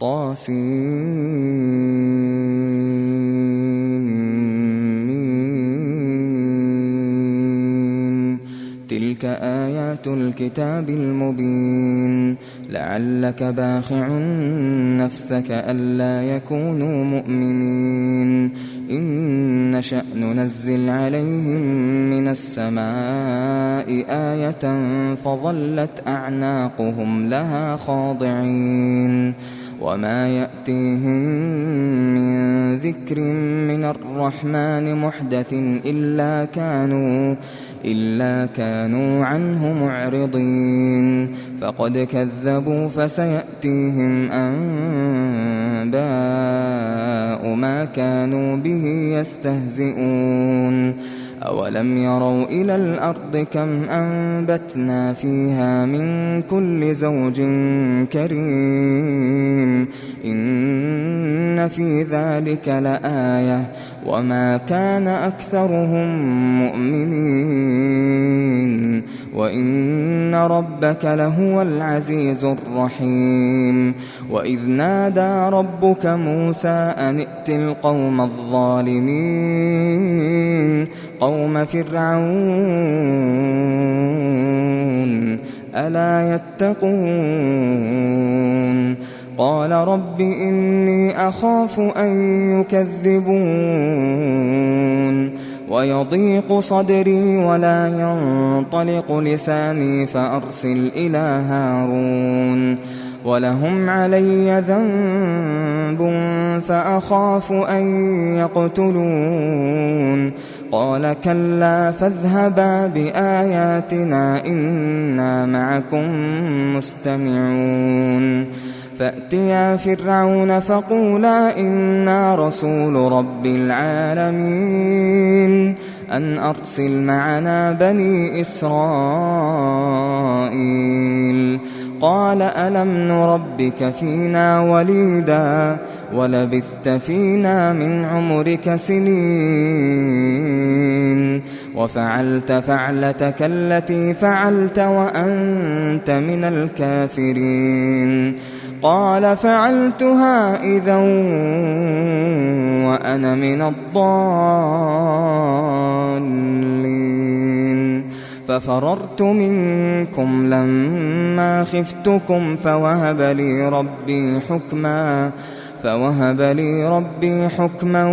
طاسين. تلك آيات الكتاب المبين. لعلك باخع نفسك ألا يكونوا مؤمنين. إن نشأ ننزل عليهم من السماء آية فظلت أعناقهم لها خاضعين. وما يأتيهم من ذكر من الرحمن محدث إلا كانوا عنه معرضين. فقد كذبوا فسيأتيهم أنباء ما كانوا به يستهزئون. أولم يروا إلى الأرض كم أنبتنا فيها من كل زوج كريم. إن في ذلك لآية وما كان أكثرهم مؤمنين وإن ربك لهو العزيز الرحيم. وإذ نادى ربك موسى أن ائت القوم الظالمين قوم فرعون ألا يتقون. قال رب إني أخاف أن يكذبون ويضيق صدري ولا ينطلق لساني فأرسل إلى هارون ولهم علي ذنب فأخاف أن يقتلون. قال كلا فاذهبا بآياتنا إنا معكم مستمعون. فأتيا فرعون فقولا إنا رسول رب العالمين أن أرسل معنا بني إسرائيل. قال ألم نربك فينا وليدا ولبثت فينا من عمرك سنين وفعلت فعلتك التي فعلت وأنت من الكافرين. قال فعلتها إذا وأنا من الضالين. ففررت منكم لما خفتكم فوهب لي ربي حكما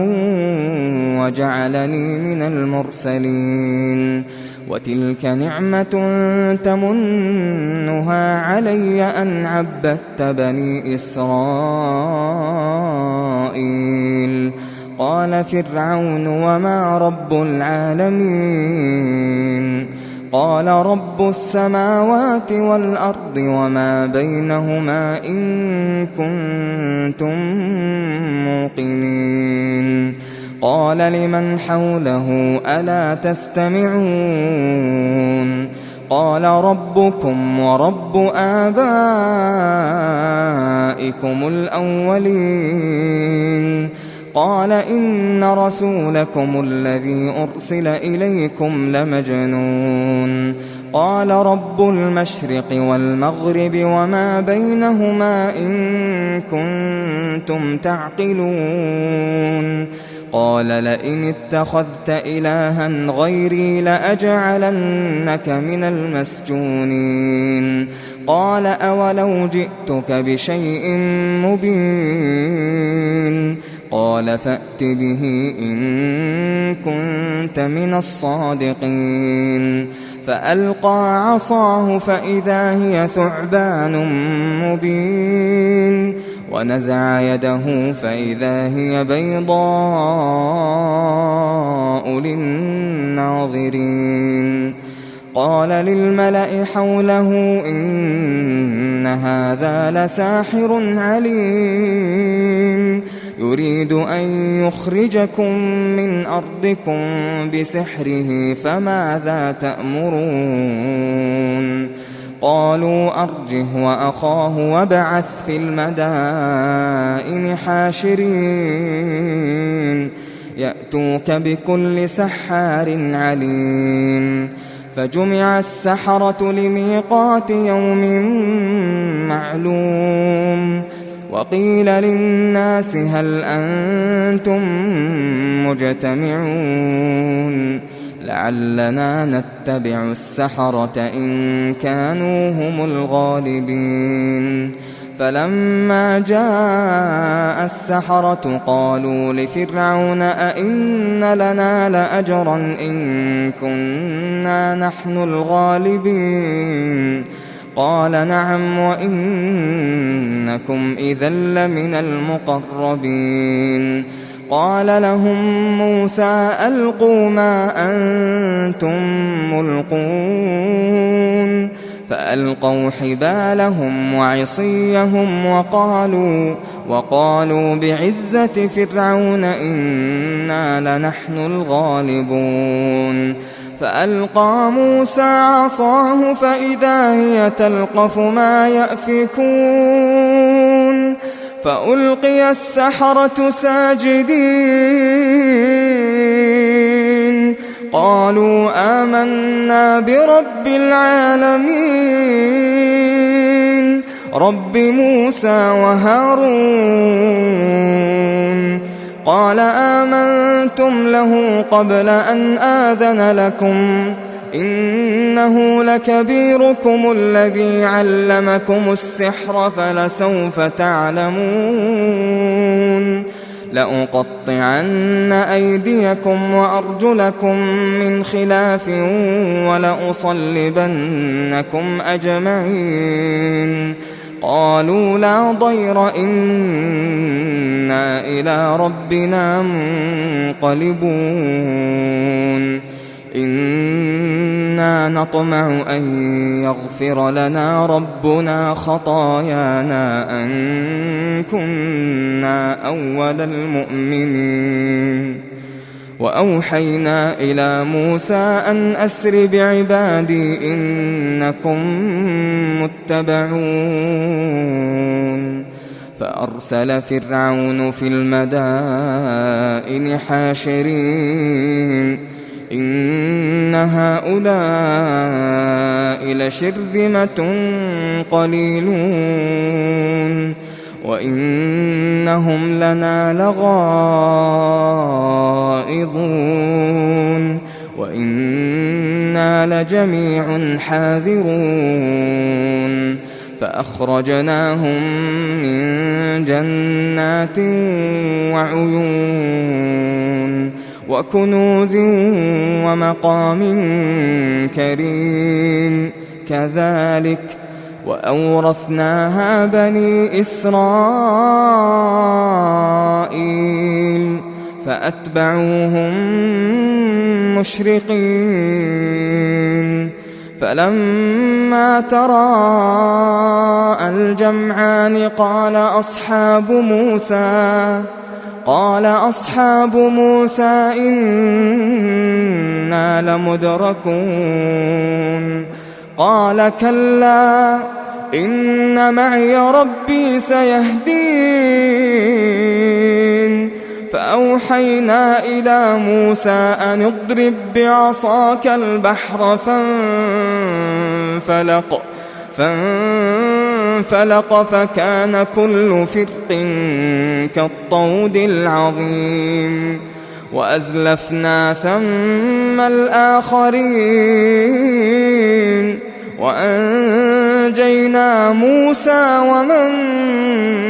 وجعلني من المرسلين. وتلك نعمة تمنها علي أن عبدت بني إسرائيل. قال فرعون وما رب العالمين. قال رب السماوات والأرض وما بينهما إن كنتم موقنين. قال لمن حوله ألا تستمعون. قال ربكم ورب آبائكم الأولين. قال إن رسولكم الذي أرسل إليكم لمجنون. قال رب المشرق والمغرب وما بينهما إن كنتم تعقلون. قال لئن اتخذت إلها غيري لأجعلنك من المسجونين. قال أولو جئتك بشيء مبين. قال فأت به إن كنت من الصادقين. فألقى عصاه فإذا هي ثعبان مبين ونزع يده فإذا هي بيضاء للناظرين. قال للملأ حوله إن هذا لساحر عليم يريد أن يخرجكم من أرضكم بسحره فماذا تأمرون. قالوا أرجه وأخاه وابعث في المدائن حاشرين يأتوك بكل سحار عليم. فجمع السحرة لميقات يوم معلوم. وقيل للناس هل أنتم مجتمعون لعلنا نتبع السحرة إن كانوا هم الغالبين فلما جاء السحرة قالوا لفرعون أئن لنا لأجرا إن كنا نحن الغالبين قال نعم وإنكم إذا لمن المقربين قال لهم موسى ألقوا ما أنتم ملقون فألقوا حبالهم وعصيهم وقالوا بعزة فرعون إنا لنحن الغالبون فألقى موسى عصاه فإذا هي تلقف ما يأفكون فألقي السحرة ساجدين قالوا آمنا برب العالمين رب موسى وهارون قال آمنتم له قبل أن آذن لكم إنه لكبيركم الذي علمكم السحر فلسوف تعلمون لأقطعن أيديكم وأرجلكم من خلاف ولأصلبنكم أجمعين قالوا لا ضير إنا إلى ربنا منقلبون إنا نطمع أن يغفر لنا ربنا خطايانا أن كنا أول المؤمنين وأوحينا إلى موسى أن أسر بعبادي إنكم متبعون فأرسل فرعون في المدائن حاشرين إن هؤلاء لشرذمة قليلون وإنهم لنا لغائظون وإنا لجميع حاذرون فأخرجناهم من جنات وعيون وكنوز ومقام كريم كذلك وأورثناها بني إسرائيل فأتبعوهم مشرقين فلما تراءى الجمعان قال أصحاب موسى إنا لمدركون قال كلا إن معي ربي سيهدين فأوحينا إلى موسى أن اضرب بعصاك البحر فانفلق فكان كل فرق كالطود العظيم وأزلفنا ثم الآخرين وأنجينا موسى ومن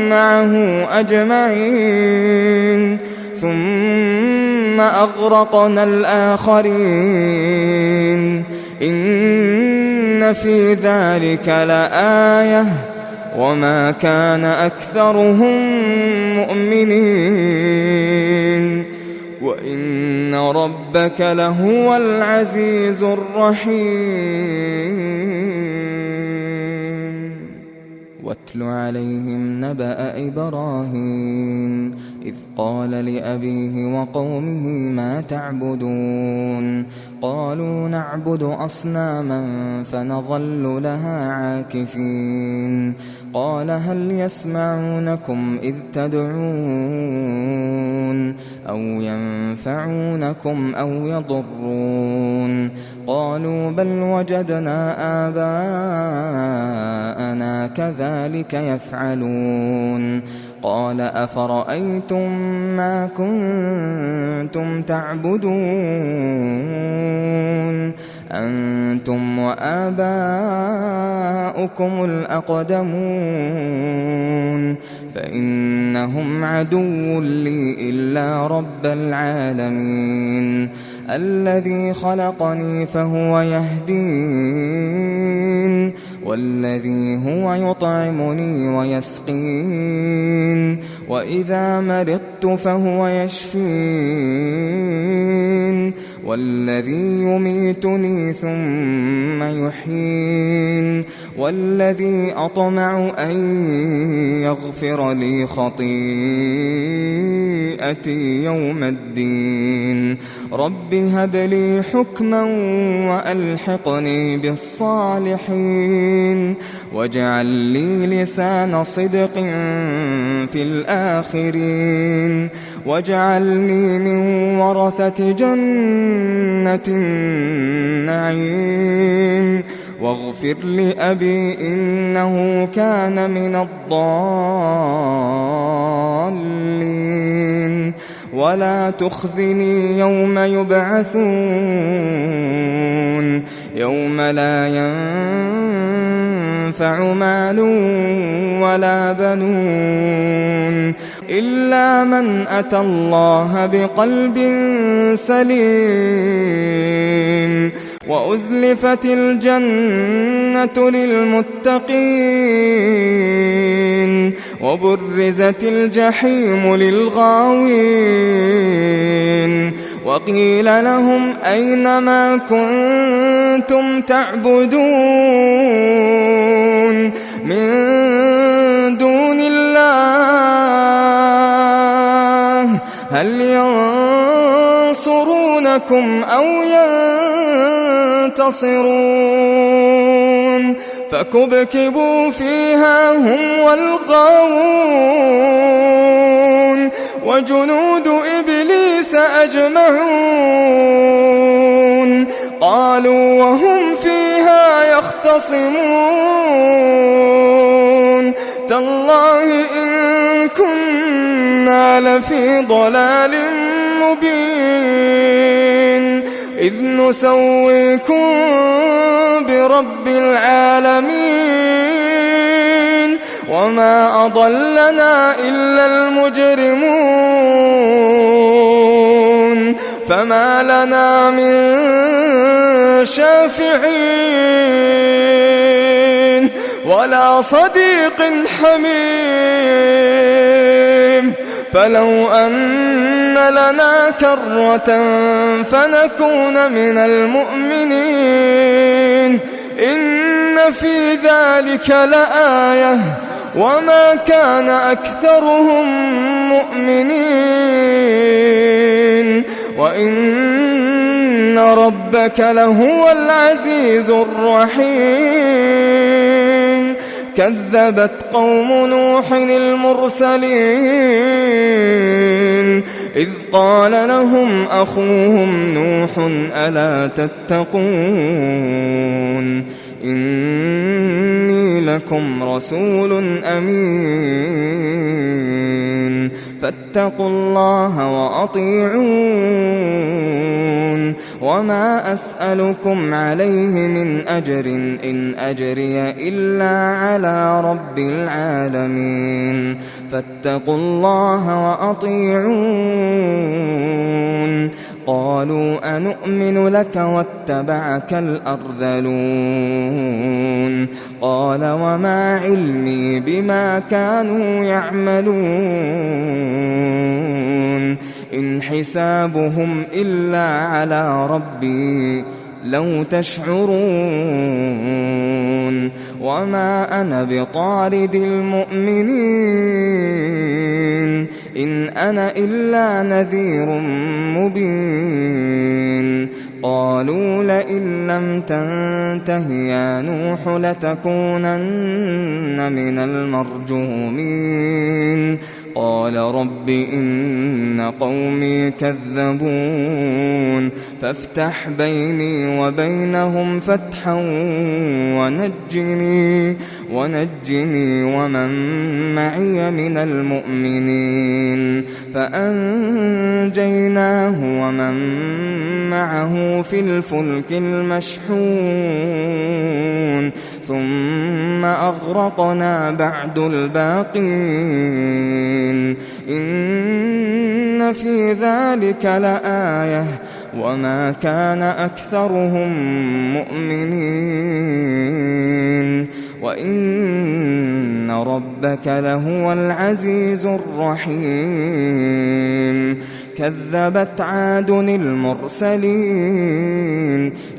معه أجمعين ثم أغرقنا الآخرين إن في ذلك لآية وما كان أكثرهم مؤمنين وإن ربك لهو العزيز الرحيم واتل عليهم نبأ إبراهيم إذ قال لأبيه وقومه ما تعبدون قالوا نعبد أصناما فنظل لها عاكفين قال هل يسمعونكم إذ تدعون أو ينفعونكم أو يضرون قالوا بل وجدنا آباءنا كذلك يفعلون قال أفرأيتم ما كنتم تعبدون أنتم وآباؤكم الأقدمون فإنهم عدو لي إلا رب العالمين الذي خلقني فهو يهدين والذي هو يطعمني ويسقين وإذا مرضت فهو يشفين والذي يميتني ثم يحيين والذي أطمع أن يغفر لي خطيئتي يوم الدين رب هب لي حكما وألحقني بالصالحين واجعل لي لسان صدق في الآخرين واجعلني من ورثة جنة النعيم واغفر لأبي إنه كان من الضالين ولا تخزني يوم يبعثون يوم لا ينفع مال ولا بنون إلا من أتى الله بقلب سليم وأزلفت الجنة للمتقين وبرزت الجحيم للغاوين وقيل لهم أين ما كنتم تعبدون من دون الله هل ينصرونكم أو ينتصرون فكبكبوا فيها هم والغاوون وجنود إبليس أجمعون قالوا وهم فيها يختصمون تالله إن كنا لفي ضلال مبين إذ نسويكم برب العالمين وما أضلنا إلا المجرمون فما لنا من شافعين ولا صديق حميم فلو أن لنا كرة فنكون من المؤمنين إن في ذلك لآية وما كان أكثرهم مؤمنين وإن ربك لهو العزيز الرحيم كذبت قوم نوح المرسلين إذ قال لهم أخوهم نوح ألا تتقون إني لكم رسول أمين فاتقوا الله وأطيعون وما أسألكم عليه من أجر إن أجري إلا على رب العالمين فاتقوا الله وأطيعون قالوا أنؤمن لك واتبعك الأرذلون قال وما علمي بما كانوا يعملون إن حسابهم إلا على ربي لو تشعرون وما أنا بطارد المؤمنين إن أنا إلا نذير مبين قالوا لئن لم تنته يا نوح لتكونن من المرجومين قال رب إن قومي كذبون فافتح بيني وبينهم فتحا ونجني ومن معي من المؤمنين فأنجيناه ومن معه في الفلك المشحون ثم أغرقنا بعد الباقين إن في ذلك لآية وما كان أكثرهم مؤمنين وإن ربك لهو العزيز الرحيم كذبت عاد المرسلين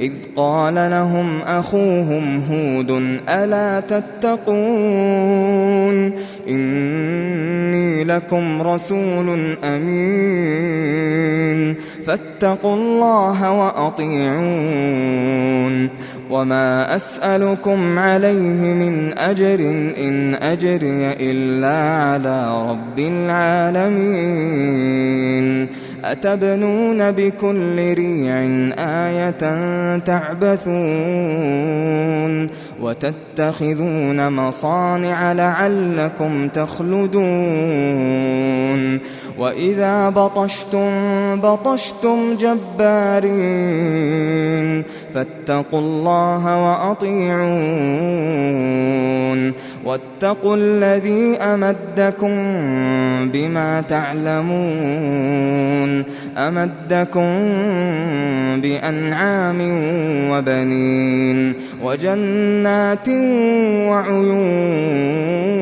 إذ قال لهم أخوهم هود ألا تتقون إني لكم رسول أمين فاتقوا الله وأطيعون وما أسألكم عليه من أجر إن أجري إلا على رب العالمين أتبنون بكل ريع آية تعبثون وتتخذون مصانع لعلكم تخلدون وإذا بطشتم جبارين فاتقوا الله وأطيعون واتقوا الذي أمدكم بما تعلمون أمدكم بأنعام وبنين وجنات وعيون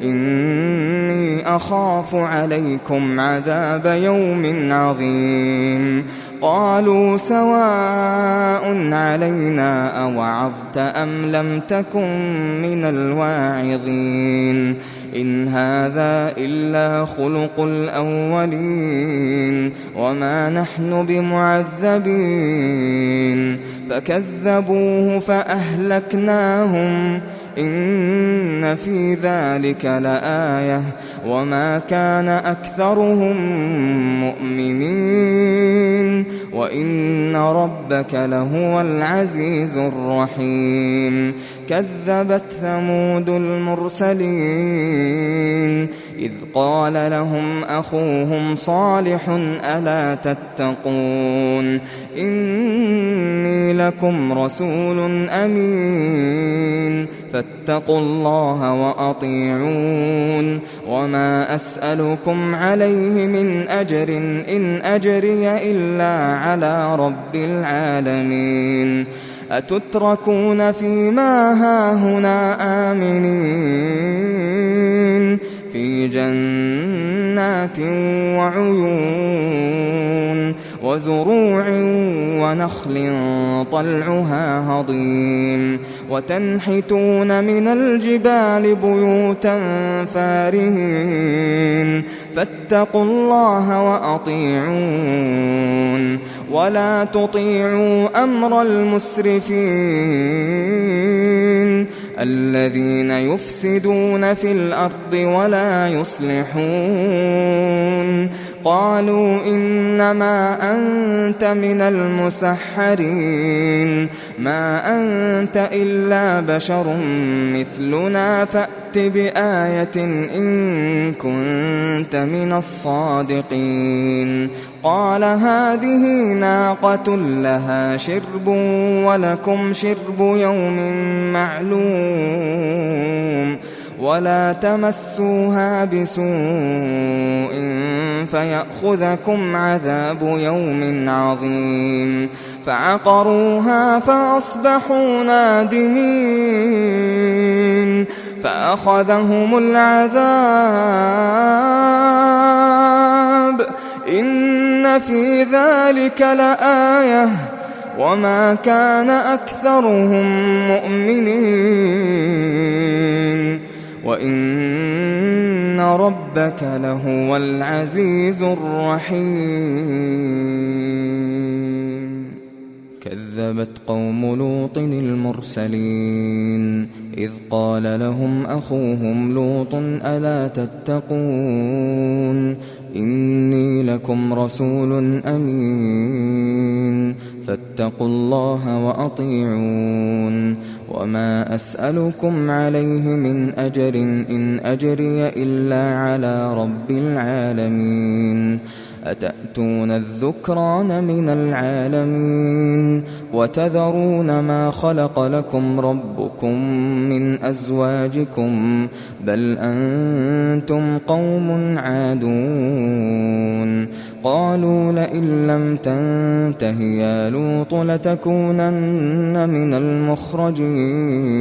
إني أخاف عليكم عذاب يوم عظيم قالوا سواء علينا أوعظت أم لم تكن من الواعظين إن هذا إلا خلق الأولين وما نحن بمعذبين فكذبوه فأهلكناهم إن في ذلك لآية وما كان أكثرهم مؤمنين وإن ربك لهو العزيز الرحيم كذبت ثمود المرسلين إذ قال لهم أخوهم صالح ألا تتقون إني لكم رسول أمين فاتقوا الله وأطيعون وما أسألكم عليه من أجر إن أجري إلا على رب العالمين أتتركون فيما هاهنا آمنين في جنات وعيون وزروع ونخل طلعها هضيم وتنحتون من الجبال بيوتا فارهين فاتقوا الله وأطيعون ولا تطيعوا أمر المسرفين الذين يفسدون في الأرض ولا يصلحون قالوا إنما أنت من المسحرين ما أنت إلا بشر مثلنا فأت بآية إن كنت من الصادقين قال هذه ناقة لها شرب ولكم شرب يوم معلوم ولا تمسوها بسوء فيأخذكم عذاب يوم عظيم فعقروها فأصبحوا نادمين فأخذهم العذاب إن في ذلك لآية وما كان أكثرهم مؤمنين وإن ربك لهو العزيز الرحيم. كذبت قوم لوط المرسلين إذ قال لهم أخوهم لوط ألا تتقون إني لكم رسول أمين فاتقوا الله وأطيعون وما أسألكم عليه من أجر إن أجري إلا على رب العالمين أتأتون الذكران من العالمين وتذرون ما خلق لكم ربكم من أزواجكم بل أنتم قوم عادون قالوا لئن لم تنته يا لوط لتكونن من المخرجين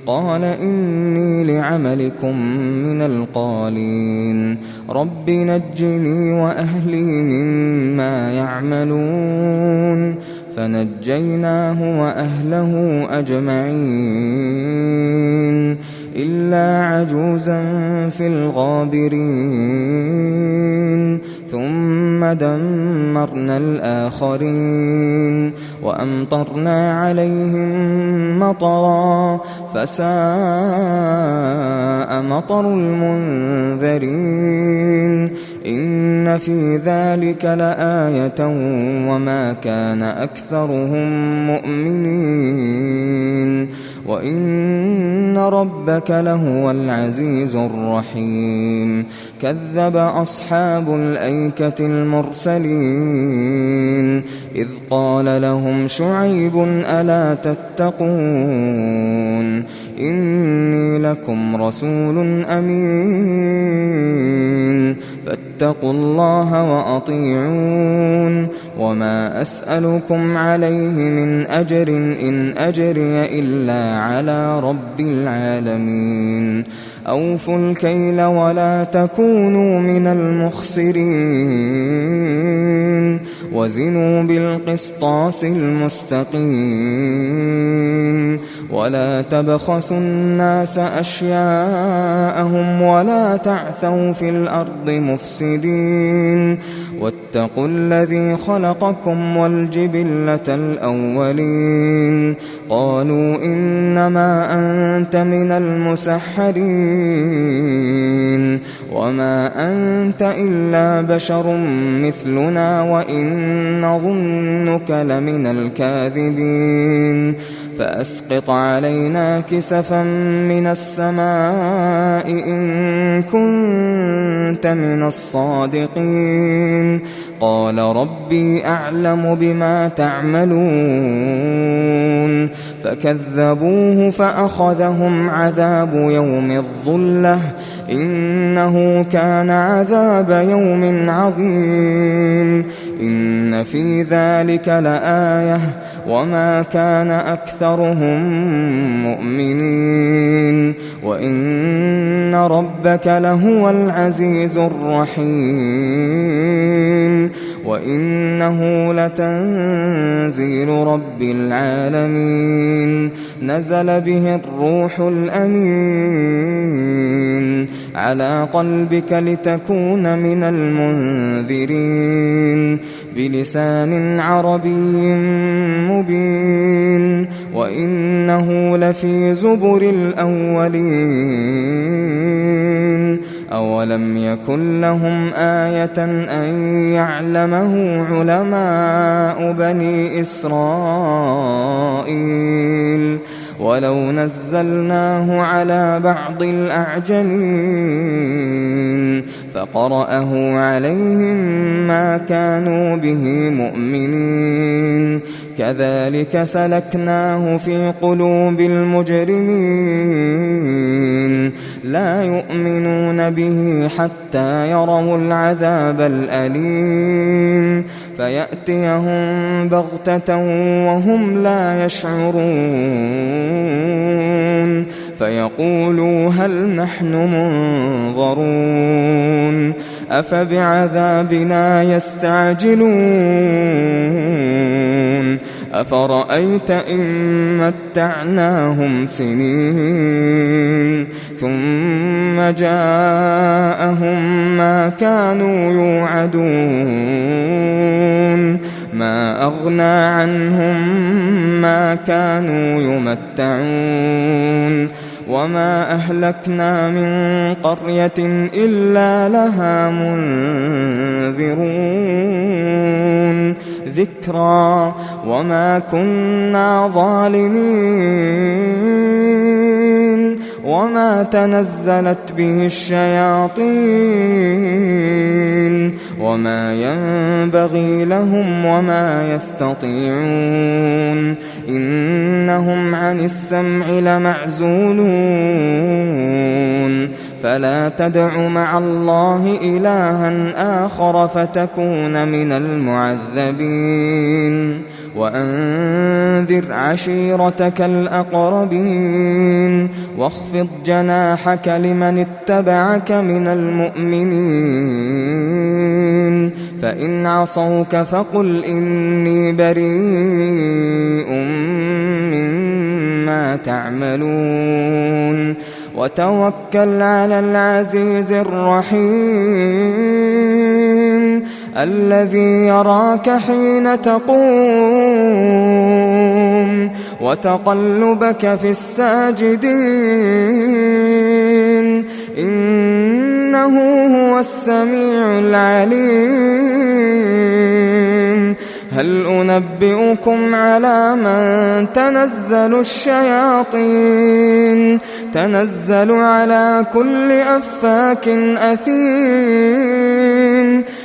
قال إني لعملكم من القالين رب نجني وأهلي مما يعملون فنجيناه وأهله أجمعين إلا عجوزا في الغابرين ثم دمرنا الآخرين وأمطرنا عليهم مطرا فساء مطر المنذرين إن في ذلك لآية وما كان أكثرهم مؤمنين وإن ربك لهو العزيز الرحيم كذب أصحاب الأيكة المرسلين إذ قال لهم شعيب ألا تتقون إني لكم رسول أمين فاتقوا الله وأطيعون وما أسألكم عليه من أجر إن أجري إلا على رب العالمين أوفوا الكيل ولا تكونوا من المخسرين وزنوا بالقسطاس المستقيم ولا تبخسوا الناس أشياءهم ولا تعثوا في الأرض مفسدين واتقوا الذي خلقكم والجبلة الأولين قالوا إنما أنت من المسحرين وما أنت إلا بشر مثلنا وإن نظنك لمن الكاذبين فأسقط علينا كسفا من السماء إن كنت من الصادقين قال ربي أعلم بما تعملون فكذبوه فأخذهم عذاب يوم الظلة إنه كان عذاب يوم عظيم إن في ذلك لآية وما كان أكثرهم مؤمنين وإن ربك لهو العزيز الرحيم وإنه لتنزيل رب العالمين نزل به الروح الأمين على قلبك لتكون من المنذرين بلسان عربي مبين وإنه لفي زبر الأولين أولم يكن لهم آية أن يعلمه علماء بني إسرائيل ولو نزلناه على بعض الأعجمين فقرأه عليهم ما كانوا به مؤمنين كذلك سلكناه في قلوب المجرمين لا يؤمنون به حتى يروا العذاب الأليم فيأتيهم بغتة وهم لا يشعرون فيقولوا هل نحن منظرون أفبعذابنا يستعجلون أفرأيت إن متعناهم سنين ثم جاءهم ما كانوا يوعدون ما أغنى عنهم ما كانوا يمتعون وما أهلكنا من قرية إلا لها منذرون ذكرى وما كنا ظالمين وما تنزلت به الشياطين وما ينبغي لهم وما يستطيعون إنهم عن السمع لمعزولون فلا تدع مع الله إلها آخر فتكون من المعذبين وأنذر عشيرتك الأقربين واخفض جناحك لمن اتبعك من المؤمنين فإن عصوك فقل إني بريء مما تعملون وتوكل على العزيز الرحيم الذي يراك حين تقوم وتقلبك في الساجدين إنه هو السميع العليم هل أنبئكم على من تنزل الشياطين تنزل على كل أفاك أثيم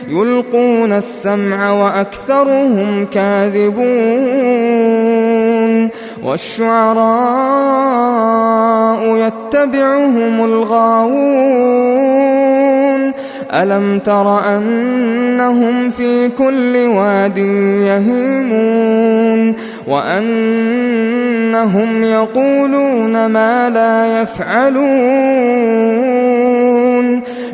يلقون السمع وأكثرهم كاذبون والشعراء يتبعهم الغاوون ألم تر أنهم في كل واد يهيمون وأنهم يقولون ما لا يفعلون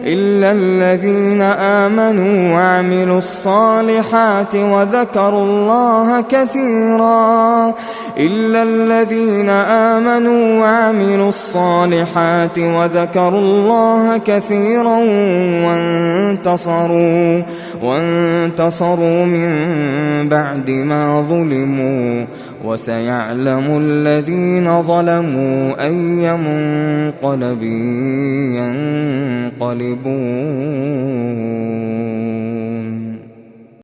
إلا الذين آمنوا وعملوا الصالحات وذكروا الله كثيرا إلا الذين آمنوا وعملوا الصالحات وذكروا الله كثيرا وانتصروا من بعد ما ظلموا وسيعلم الذين ظلموا أي منقلب ينقلبون